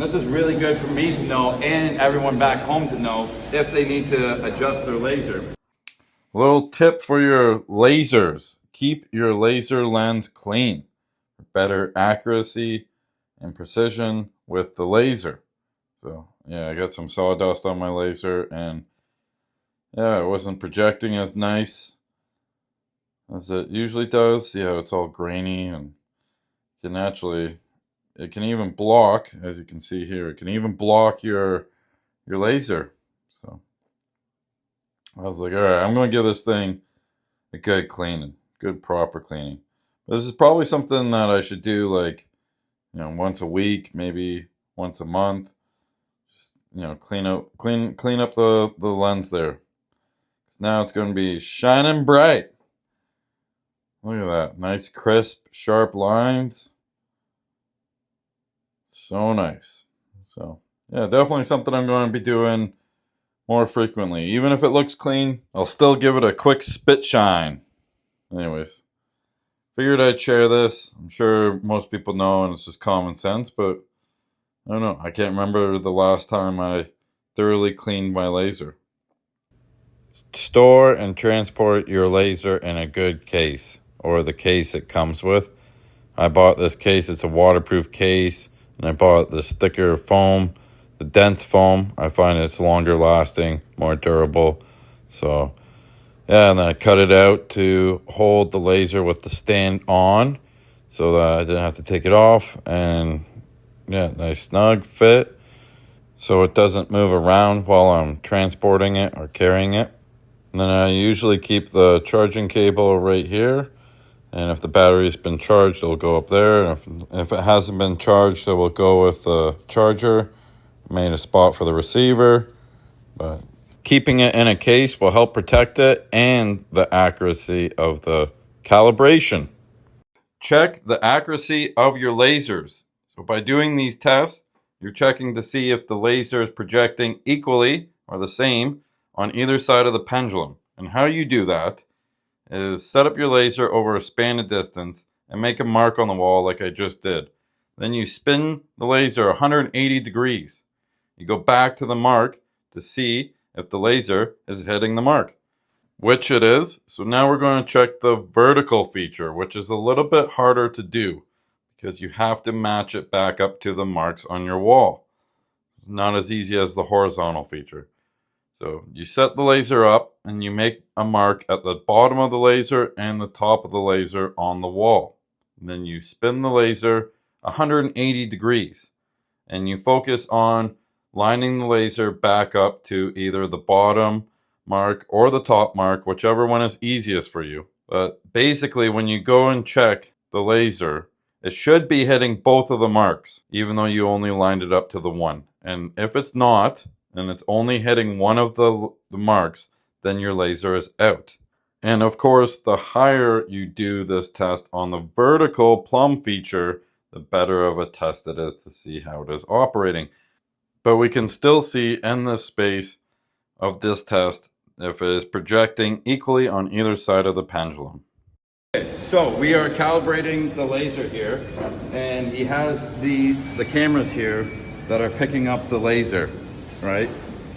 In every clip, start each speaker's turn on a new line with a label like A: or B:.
A: And this is really good for me to know and everyone back home to know if they need to adjust their laser.
B: Little tip for your lasers. Keep your laser lens clean for better accuracy and precision with the laser. So yeah, I got some sawdust on my laser and yeah, it wasn't projecting as nice as it usually does. See how it's all grainy and can actually, it can even block, as you can see here, it can even block your laser. So I was like, all right, I'm going to give this thing a good cleaning, good proper cleaning. This is probably something that I should do like, once a week, maybe once a month. Just, clean up the lens there. 'Cause now it's going to be shining bright. Look at that, nice, crisp, sharp lines. So nice. So yeah, definitely something I'm going to be doing more frequently. Even if it looks clean, I'll still give it a quick spit shine. Anyways, figured I'd share this. I'm sure most people know and it's just common sense, but I don't know. I can't remember the last time I thoroughly cleaned my laser. Store and transport your laser in a good case, or the case it comes with. I bought this case. It's a waterproof case, and I bought this thicker foam, the dense foam. I find it's longer lasting, more durable. So yeah, and then I cut it out to hold the laser with the stand on so that I didn't have to take it off. And yeah, nice snug fit so it doesn't move around while I'm transporting it or carrying it. And then I usually keep the charging cable right here. And if the battery's been charged, it'll go up there. And if it hasn't been charged, it will go with the charger. Made a spot for the receiver. But keeping it in a case will help protect it and the accuracy of the calibration. Check the accuracy of your lasers. So by doing these tests, you're checking to see if the laser is projecting equally or the same on either side of the pendulum. And how you do that is set up your laser over a span of distance and make a mark on the wall like I just did. Then you spin the laser 180 degrees. You go back to the mark to see if the laser is hitting the mark, which it is. So now we're going to check the vertical feature, which is a little bit harder to do because you have to match it back up to the marks on your wall. It's not as easy as the horizontal feature. So you set the laser up and you make a mark at the bottom of the laser and the top of the laser on the wall. And then you spin the laser 180 degrees and you focus on lining the laser back up to either the bottom mark or the top mark, whichever one is easiest for you. But basically, when you go and check the laser, it should be hitting both of the marks, even though you only lined it up to the one. And if it's not, and it's only hitting one of the marks, then your laser is out. And of course, the higher you do this test on the vertical plumb feature, the better of a test it is to see how it is operating. But we can still see in this space of this test if it is projecting equally on either side of the pendulum.
A: So we are calibrating the laser here, and he has the cameras here that are picking up the laser, right?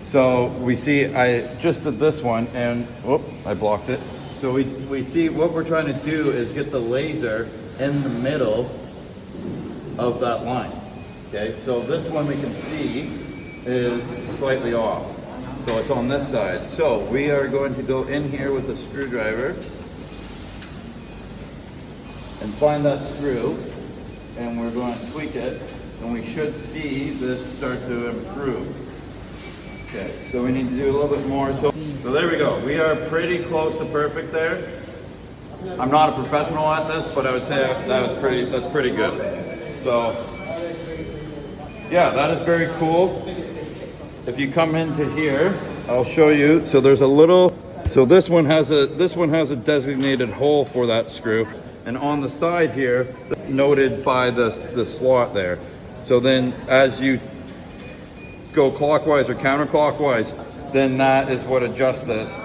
A: So we see, I just did this one and, whoop, I blocked it. So we see what we're trying to do is get the laser in the middle of that line. Okay, so this one we can see is slightly off. So it's on this side. So we are going to go in here with a screwdriver and find that screw, and we're going to tweak it, and we should see this start to improve. Okay, so we need to do a little bit more. So there we go. We are pretty close to perfect there. I'm not a professional at this, but I would say that's pretty good. So yeah, that is very cool. If you come into here, I'll show you. So there's a little, so this one has a designated hole for that screw, and on the side here, noted by the slot there. So then as you go clockwise or counterclockwise, then that is what adjusts this.